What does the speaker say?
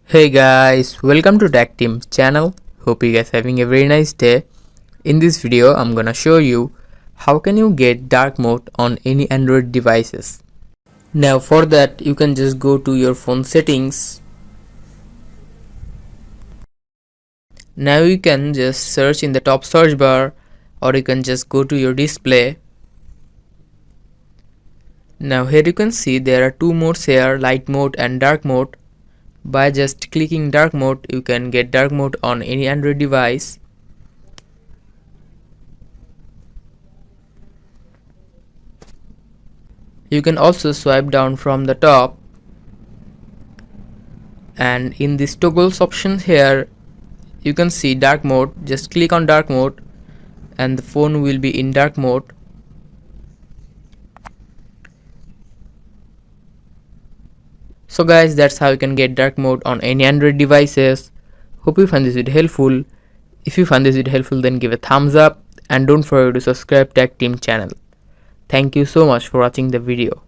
Hey guys, welcome to Tech Team channel. Hope you guys having a very nice day. In this video, I'm gonna show you how can you get dark mode on any Android devices. Now for that, you can just go to your phone settings. Now you can just search in the top search bar, or you can just go to your display. Now here you can see there are two modes here, light mode and dark mode. By just clicking dark mode, you can get dark mode on any Android device. You can also swipe down from the top, and in this toggles option here you can see dark mode. Just click on dark mode and the phone will be in dark mode. So guys, that's how you can get dark mode on any Android devices. Hope you find this video helpful. If you find this video helpful, then give a thumbs up and don't forget to subscribe Tech Team channel. Thank you so much for watching the video.